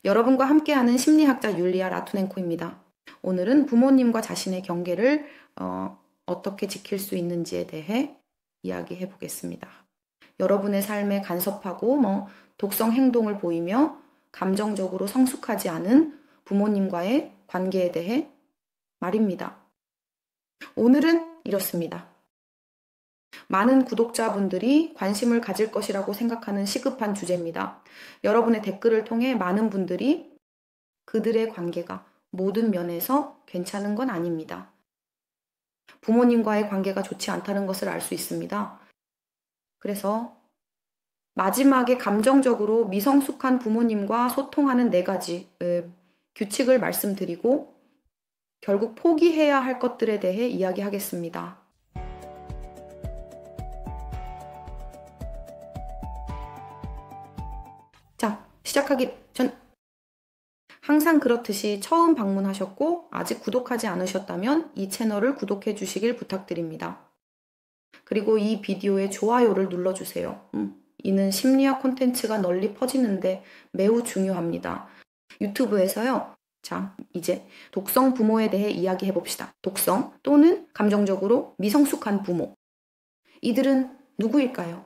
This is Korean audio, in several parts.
여러분과 함께하는 심리학자 율리아 라투넨코입니다. 오늘은 부모님과 자신의 경계를 어떻게 지킬 수 있는지에 대해 이야기해 보겠습니다. 여러분의 삶에 간섭하고 독성 행동을 보이며 감정적으로 성숙하지 않은 부모님과의 관계에 대해 말입니다. 오늘은 이렇습니다. 많은 구독자분들이 관심을 가질 것이라고 생각하는 시급한 주제입니다. 여러분의 댓글을 통해 많은 분들이 그들의 관계가 모든 면에서 괜찮은 건 아닙니다. 부모님과의 관계가 좋지 않다는 것을 알 수 있습니다. 그래서 마지막에 감정적으로 미성숙한 부모님과 소통하는 4가지 규칙을 말씀드리고 결국 포기해야 할 것들에 대해 이야기하겠습니다. 자, 시작하기 전 항상 그렇듯이 처음 방문하셨고 아직 구독하지 않으셨다면 이 채널을 구독해 주시길 부탁드립니다. 그리고 이 비디오에 좋아요를 눌러주세요. 이는 심리학 콘텐츠가 널리 퍼지는데 매우 중요합니다. 유튜브에서요. 자, 이제 독성 부모에 대해 이야기해 봅시다. 독성 또는 감정적으로 미성숙한 부모. 이들은 누구일까요?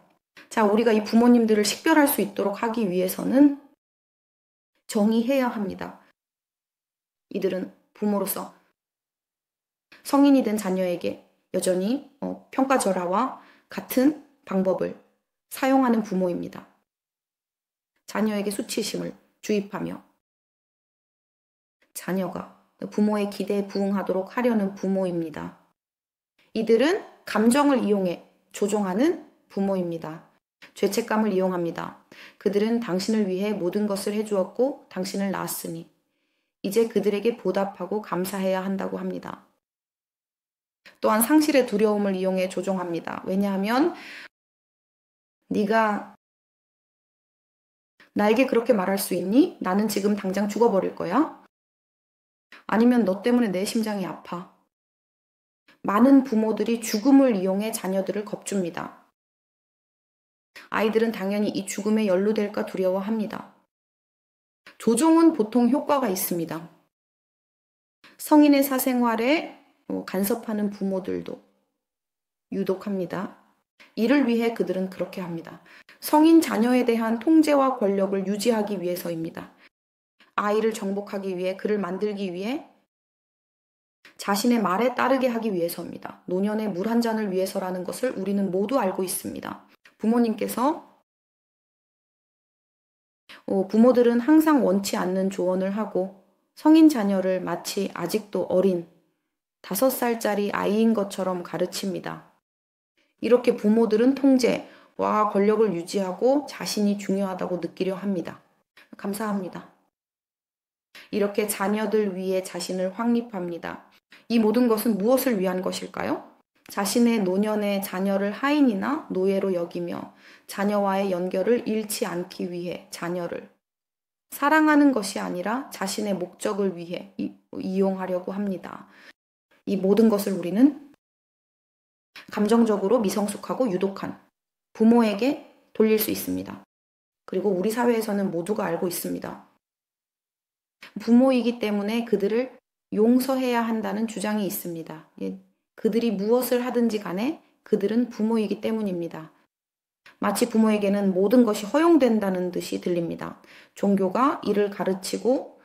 자, 우리가 이 부모님들을 식별할 수 있도록 하기 위해서는 정의해야 합니다. 이들은 부모로서 성인이 된 자녀에게 여전히 평가절하와 같은 방법을 사용하는 부모입니다. 자녀에게 수치심을 주입하며 자녀가 부모의 기대에 부응하도록 하려는 부모입니다. 이들은 감정을 이용해 조종하는 부모입니다. 죄책감을 이용합니다. 그들은 당신을 위해 모든 것을 해주었고 당신을 낳았으니 이제 그들에게 보답하고 감사해야 한다고 합니다. 또한 상실의 두려움을 이용해 조종합니다. 왜냐하면 네가 나에게 그렇게 말할 수 있니? 나는 지금 당장 죽어버릴 거야. 아니면 너 때문에 내 심장이 아파. 많은 부모들이 죽음을 이용해 자녀들을 겁줍니다. 아이들은 당연히 이 죽음에 연루될까 두려워합니다. 조종은 보통 효과가 있습니다. 성인의 사생활에 간섭하는 부모들도 유독합니다. 이를 위해 그들은 그렇게 합니다. 성인 자녀에 대한 통제와 권력을 유지하기 위해서입니다. 아이를 정복하기 위해, 그를 만들기 위해, 자신의 말에 따르게 하기 위해서입니다. 노년의 물 한 잔을 위해서라는 것을 우리는 모두 알고 있습니다. 부모들은 항상 원치 않는 조언을 하고 성인 자녀를 마치 아직도 어린 5살짜리 아이인 것처럼 가르칩니다. 이렇게 부모들은 통제와 권력을 유지하고 자신이 중요하다고 느끼려 합니다. 감사합니다. 이렇게 자녀들 위해 자신을 확립합니다. 이 모든 것은 무엇을 위한 것일까요? 자신의 노년의 자녀를 하인이나 노예로 여기며 자녀와의 연결을 잃지 않기 위해 자녀를 사랑하는 것이 아니라 자신의 목적을 위해 이용하려고 합니다. 이 모든 것을 우리는 감정적으로 미성숙하고 유독한 부모에게 돌릴 수 있습니다. 그리고 우리 사회에서는 모두가 알고 있습니다. 부모이기 때문에 그들을 용서해야 한다는 주장이 있습니다. 그들이 무엇을 하든지 간에 그들은 부모이기 때문입니다. 마치 부모에게는 모든 것이 허용된다는 듯이 들립니다. 종교가 이를 가르치고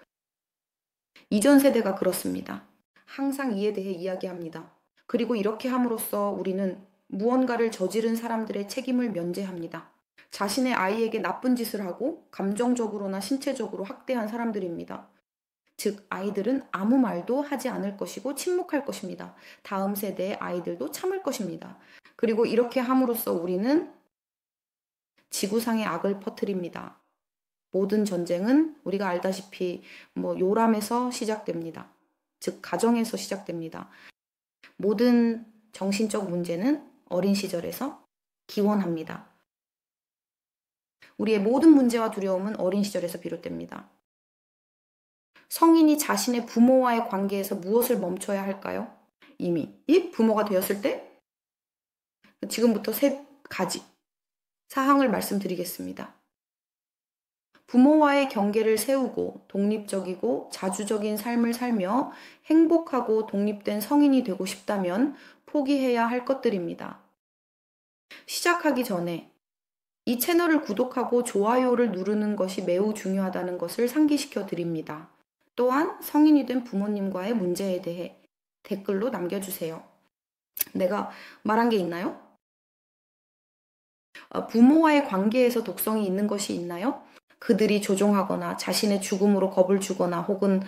이전 세대가 그렇습니다. 항상 이에 대해 이야기합니다. 그리고 이렇게 함으로써 우리는 무언가를 저지른 사람들의 책임을 면제합니다. 자신의 아이에게 나쁜 짓을 하고 감정적으로나 신체적으로 학대한 사람들입니다. 즉 아이들은 아무 말도 하지 않을 것이고 침묵할 것입니다. 다음 세대의 아이들도 참을 것입니다. 그리고 이렇게 함으로써 우리는 지구상의 악을 퍼뜨립니다. 모든 전쟁은 우리가 알다시피 요람에서 시작됩니다. 즉 가정에서 시작됩니다. 모든 정신적 문제는 어린 시절에서 기원합니다. 우리의 모든 문제와 두려움은 어린 시절에서 비롯됩니다. 성인이 자신의 부모와의 관계에서 무엇을 멈춰야 할까요? 이미 이 부모가 되었을 때 지금부터 3가지 사항을 말씀드리겠습니다. 부모와의 경계를 세우고 독립적이고 자주적인 삶을 살며 행복하고 독립된 성인이 되고 싶다면 포기해야 할 것들입니다. 시작하기 전에 이 채널을 구독하고 좋아요를 누르는 것이 매우 중요하다는 것을 상기시켜 드립니다. 또한 성인이 된 부모님과의 문제에 대해 댓글로 남겨주세요. 내가 말한 게 있나요? 부모와의 관계에서 독성이 있는 것이 있나요? 그들이 조종하거나 자신의 죽음으로 겁을 주거나 혹은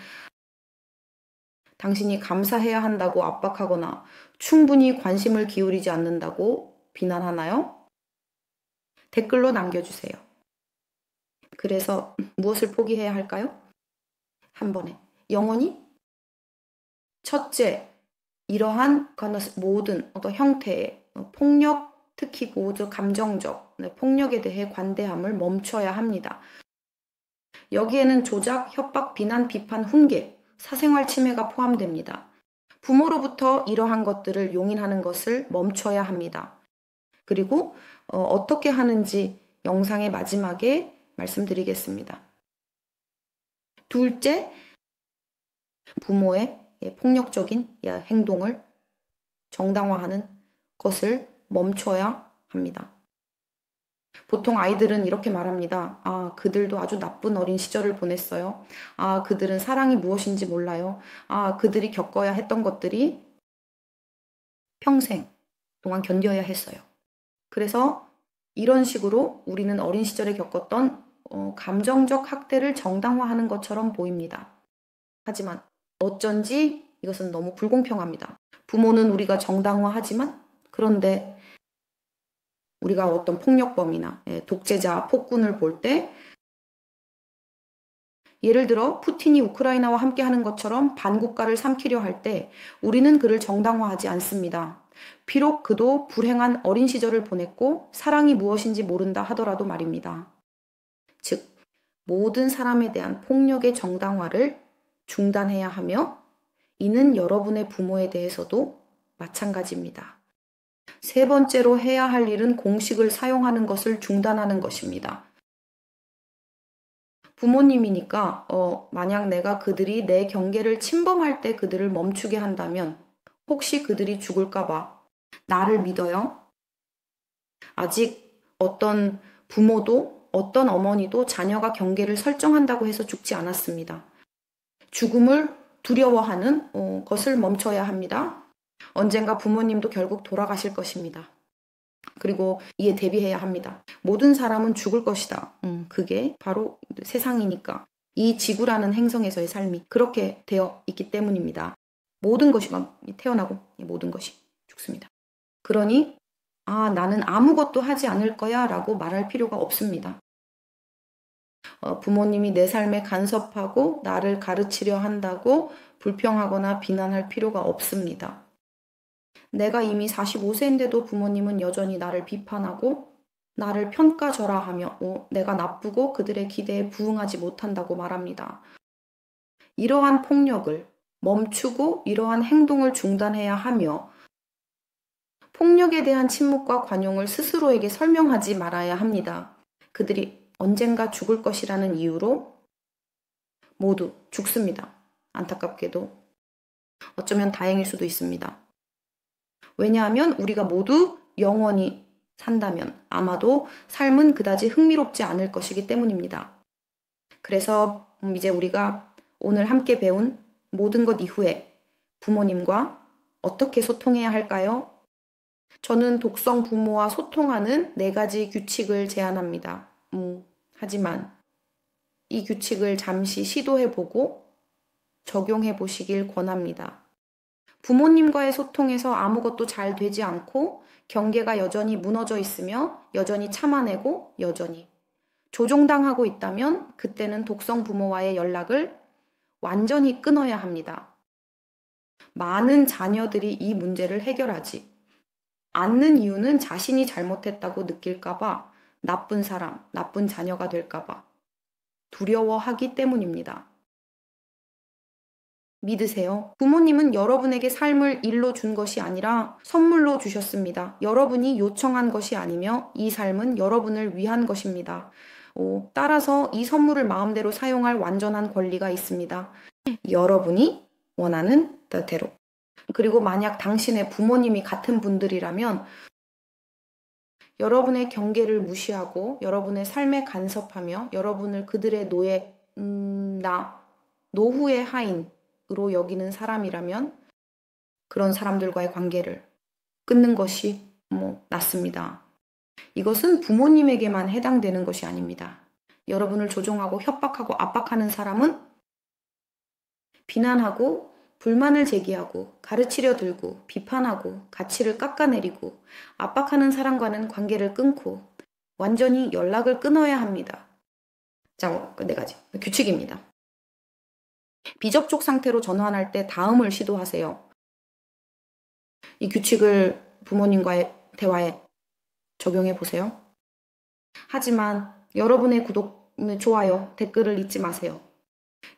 당신이 감사해야 한다고 압박하거나 충분히 관심을 기울이지 않는다고 비난하나요? 댓글로 남겨주세요. 그래서 무엇을 포기해야 할까요? 한 번에. 영원히? 첫째, 이러한 모든 어떤 형태의 폭력, 특히 감정적 폭력에 대해 관대함을 멈춰야 합니다. 여기에는 조작, 협박, 비난, 비판, 훈계, 사생활 침해가 포함됩니다. 부모로부터 이러한 것들을 용인하는 것을 멈춰야 합니다. 그리고 어떻게 하는지 영상의 마지막에 말씀드리겠습니다. 둘째, 부모의 폭력적인 행동을 정당화하는 것을 멈춰야 합니다. 보통 아이들은 이렇게 말합니다. 그들도 아주 나쁜 어린 시절을 보냈어요. 그들은 사랑이 무엇인지 몰라요. 그들이 겪어야 했던 것들이 평생 동안 견뎌야 했어요. 그래서 이런 식으로 우리는 어린 시절에 겪었던 감정적 학대를 정당화하는 것처럼 보입니다. 하지만 어쩐지 이것은 너무 불공평합니다. 부모는 우리가 정당화하지만 그런데 우리가 어떤 폭력범이나 독재자, 폭군을 볼 때 예를 들어 푸틴이 우크라이나와 함께 하는 것처럼 반국가를 삼키려 할 때 우리는 그를 정당화하지 않습니다. 비록 그도 불행한 어린 시절을 보냈고 사랑이 무엇인지 모른다 하더라도 말입니다. 즉, 모든 사람에 대한 폭력의 정당화를 중단해야 하며 이는 여러분의 부모에 대해서도 마찬가지입니다. 세 번째로 해야 할 일은 공식을 사용하는 것을 중단하는 것입니다. 부모님이니까 만약 내가 그들이 내 경계를 침범할 때 그들을 멈추게 한다면 혹시 그들이 죽을까봐 나를 믿어요? 아직 어떤 부모도 어떤 어머니도 자녀가 경계를 설정한다고 해서 죽지 않았습니다. 죽음을 두려워하는 것을 멈춰야 합니다. 언젠가 부모님도 결국 돌아가실 것입니다. 그리고 이에 대비해야 합니다. 모든 사람은 죽을 것이다. 그게 바로 세상이니까. 이 지구라는 행성에서의 삶이 그렇게 되어 있기 때문입니다. 모든 것이 태어나고 모든 것이 죽습니다. 그러니 나는 아무것도 하지 않을 거야 라고 말할 필요가 없습니다. 부모님이 내 삶에 간섭하고 나를 가르치려 한다고 불평하거나 비난할 필요가 없습니다. 내가 이미 45세인데도 부모님은 여전히 나를 비판하고 나를 평가절하하며 내가 나쁘고 그들의 기대에 부응하지 못한다고 말합니다. 이러한 폭력을 멈추고 이러한 행동을 중단해야 하며 폭력에 대한 침묵과 관용을 스스로에게 설명하지 말아야 합니다. 그들이 언젠가 죽을 것이라는 이유로 모두 죽습니다. 안타깝게도. 어쩌면 다행일 수도 있습니다. 왜냐하면 우리가 모두 영원히 산다면 아마도 삶은 그다지 흥미롭지 않을 것이기 때문입니다. 그래서 이제 우리가 오늘 함께 배운 모든 것 이후에 부모님과 어떻게 소통해야 할까요? 저는 독성 부모와 소통하는 4가지 규칙을 제안합니다. 하지만 이 규칙을 잠시 시도해보고 적용해보시길 권합니다. 부모님과의 소통에서 아무것도 잘 되지 않고 경계가 여전히 무너져 있으며 여전히 참아내고 여전히 조종당하고 있다면 그때는 독성 부모와의 연락을 완전히 끊어야 합니다. 많은 자녀들이 이 문제를 해결하지 않는 이유는 자신이 잘못했다고 느낄까봐, 나쁜 사람, 나쁜 자녀가 될까봐 두려워하기 때문입니다. 믿으세요. 부모님은 여러분에게 삶을 일로 준 것이 아니라 선물로 주셨습니다. 여러분이 요청한 것이 아니며 이 삶은 여러분을 위한 것입니다. 또 따라서 이 선물을 마음대로 사용할 완전한 권리가 있습니다. 여러분이 원하는 대로. 그리고 만약 당신의 부모님이 같은 분들이라면 여러분의 경계를 무시하고 여러분의 삶에 간섭하며 여러분을 그들의 노후의 하인으로 여기는 사람이라면 그런 사람들과의 관계를 끊는 것이 낫습니다. 이것은 부모님에게만 해당되는 것이 아닙니다. 여러분을 조종하고 협박하고 압박하는 사람은 비난하고 불만을 제기하고 가르치려 들고 비판하고 가치를 깎아내리고 압박하는 사람과는 관계를 끊고 완전히 연락을 끊어야 합니다. 자, 4가지 규칙입니다. 비접촉 상태로 전환할 때 다음을 시도하세요. 이 규칙을 부모님과의 대화에 적용해 보세요. 하지만 여러분의 구독, 좋아요, 댓글을 잊지 마세요.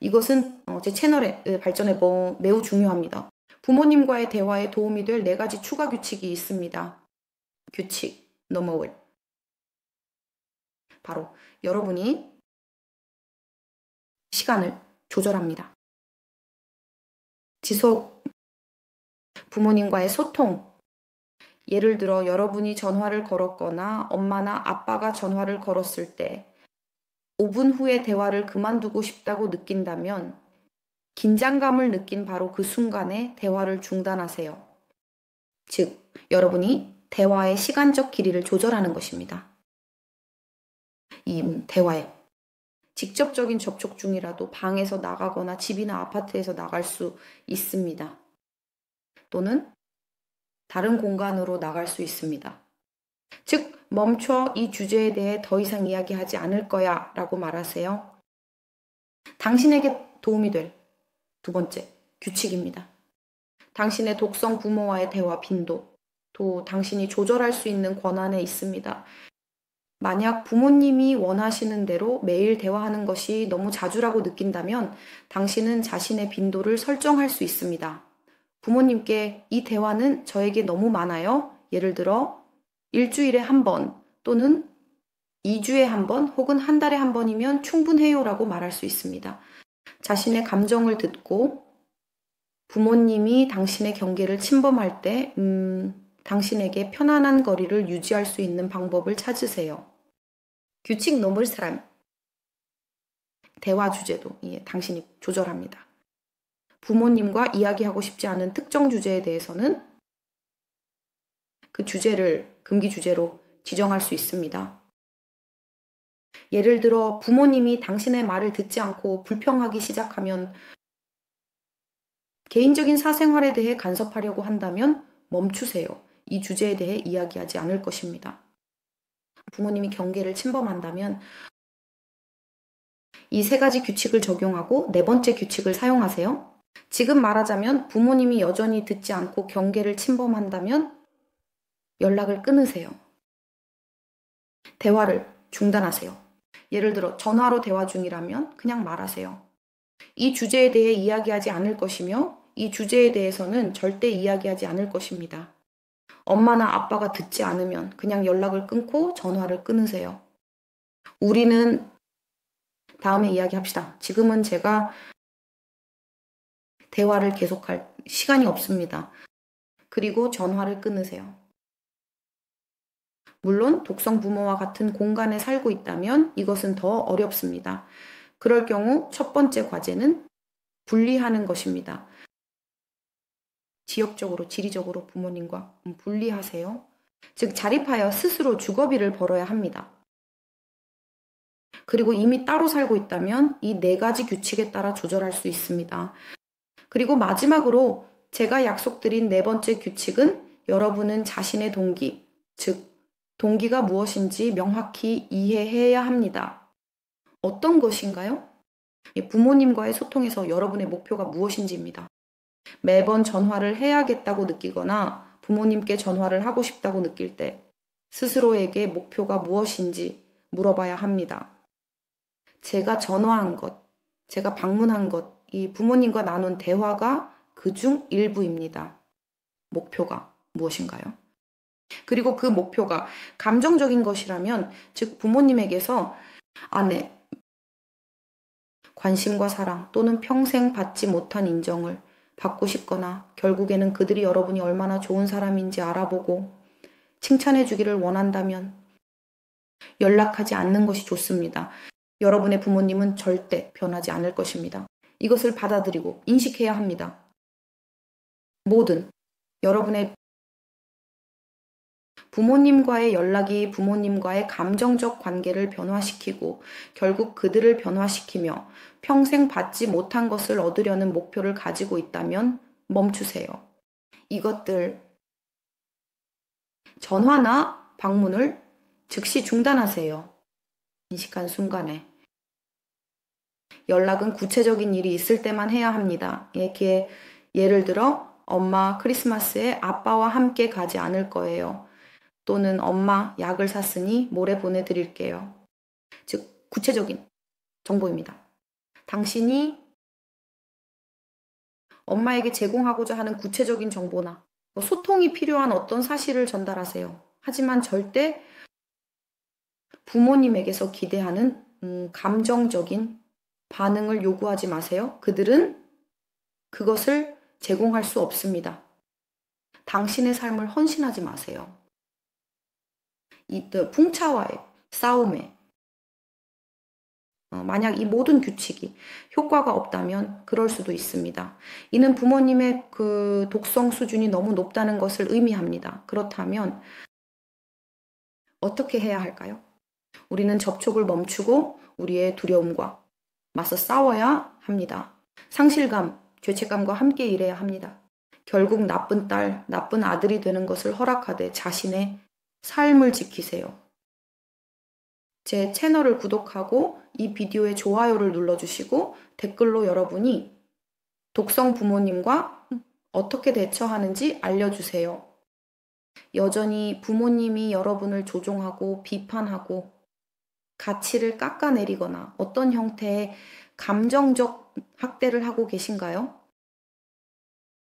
이것은 제 채널의 발전에 매우 중요합니다. 부모님과의 대화에 도움이 될 4가지 추가 규칙이 있습니다. 규칙 넘버 1. 바로 여러분이 시간을 조절합니다. 지속 부모님과의 소통. 예를 들어 여러분이 전화를 걸었거나 엄마나 아빠가 전화를 걸었을 때 5분 후에 대화를 그만두고 싶다고 느낀다면 긴장감을 느낀 바로 그 순간에 대화를 중단하세요. 즉, 여러분이 대화의 시간적 길이를 조절하는 것입니다. 이 대화에 직접적인 접촉 중이라도 방에서 나가거나 집이나 아파트에서 나갈 수 있습니다. 또는 다른 공간으로 나갈 수 있습니다. 즉, 멈춰 이 주제에 대해 더 이상 이야기하지 않을 거야 라고 말하세요. 당신에게 도움이 될 2번째 규칙입니다. 당신의 독성 부모와의 대화 빈도, 또 당신이 조절할 수 있는 권한에 있습니다. 만약 부모님이 원하시는 대로 매일 대화하는 것이 너무 자주라고 느낀다면 당신은 자신의 빈도를 설정할 수 있습니다. 부모님께 이 대화는 저에게 너무 많아요. 예를 들어 일주일에 1번 또는 2주에 1번 혹은 한 달에 1번이면 충분해요 라고 말할 수 있습니다. 자신의 감정을 듣고 부모님이 당신의 경계를 침범할 때 당신에게 편안한 거리를 유지할 수 있는 방법을 찾으세요. 규칙 넘을 사람. 대화 주제도 당신이 조절합니다. 부모님과 이야기하고 싶지 않은 특정 주제에 대해서는 그 주제를 금기 주제로 지정할 수 있습니다. 예를 들어 부모님이 당신의 말을 듣지 않고 불평하기 시작하면 개인적인 사생활에 대해 간섭하려고 한다면 멈추세요. 이 주제에 대해 이야기하지 않을 것입니다. 부모님이 경계를 침범한다면 이 3가지 규칙을 적용하고 4번째 규칙을 사용하세요. 지금 말하자면 부모님이 여전히 듣지 않고 경계를 침범한다면 연락을 끊으세요. 대화를 중단하세요. 예를 들어 전화로 대화 중이라면 그냥 말하세요. 이 주제에 대해 이야기하지 않을 것이며 이 주제에 대해서는 절대 이야기하지 않을 것입니다. 엄마나 아빠가 듣지 않으면 그냥 연락을 끊고 전화를 끊으세요. 우리는 다음에 이야기합시다. 지금은 제가 대화를 계속할 시간이 없습니다. 그리고 전화를 끊으세요. 물론 독성 부모와 같은 공간에 살고 있다면 이것은 더 어렵습니다. 그럴 경우 첫 번째 과제는 분리하는 것입니다. 지역적으로, 지리적으로 부모님과 분리하세요. 즉 자립하여 스스로 주거비를 벌어야 합니다. 그리고 이미 따로 살고 있다면 이 4가지 규칙에 따라 조절할 수 있습니다. 그리고 마지막으로 제가 약속드린 4번째 규칙은 여러분은 자신의 동기, 즉 동기가 무엇인지 명확히 이해해야 합니다. 어떤 것인가요? 부모님과의 소통에서 여러분의 목표가 무엇인지입니다. 매번 전화를 해야겠다고 느끼거나 부모님께 전화를 하고 싶다고 느낄 때 스스로에게 목표가 무엇인지 물어봐야 합니다. 제가 전화한 것, 제가 방문한 것, 이 부모님과 나눈 대화가 그중 일부입니다. 목표가 무엇인가요? 그리고 그 목표가 감정적인 것이라면, 즉 부모님에게서 아내, 관심과 사랑 또는 평생 받지 못한 인정을 받고 싶거나 결국에는 그들이 여러분이 얼마나 좋은 사람인지 알아보고 칭찬해 주기를 원한다면 연락하지 않는 것이 좋습니다. 여러분의 부모님은 절대 변하지 않을 것입니다. 이것을 받아들이고 인식해야 합니다. 뭐든 여러분의 부모님과의 연락이 부모님과의 감정적 관계를 변화시키고 결국 그들을 변화시키며 평생 받지 못한 것을 얻으려는 목표를 가지고 있다면 멈추세요. 이것들 전화나 방문을 즉시 중단하세요. 인식한 순간에. 연락은 구체적인 일이 있을 때만 해야 합니다. 예를 들어 엄마 크리스마스에 아빠와 함께 가지 않을 거예요. 또는 엄마 약을 샀으니 모레 보내드릴게요. 즉 구체적인 정보입니다. 당신이 엄마에게 제공하고자 하는 구체적인 정보나 소통이 필요한 어떤 사실을 전달하세요. 하지만 절대 부모님에게서 기대하는 감정적인 반응을 요구하지 마세요. 그들은 그것을 제공할 수 없습니다. 당신의 삶을 헌신하지 마세요. 이 풍차와의 싸움에 만약 이 모든 규칙이 효과가 없다면 그럴 수도 있습니다. 이는 부모님의 그 독성 수준이 너무 높다는 것을 의미합니다. 그렇다면 어떻게 해야 할까요? 우리는 접촉을 멈추고 우리의 두려움과 맞서 싸워야 합니다. 상실감, 죄책감과 함께 일해야 합니다. 결국 나쁜 딸, 나쁜 아들이 되는 것을 허락하되 자신의 삶을 지키세요. 제 채널을 구독하고 이 비디오에 좋아요를 눌러주시고 댓글로 여러분이 독성 부모님과 어떻게 대처하는지 알려주세요. 여전히 부모님이 여러분을 조종하고 비판하고 가치를 깎아내리거나 어떤 형태의 감정적 학대를 하고 계신가요?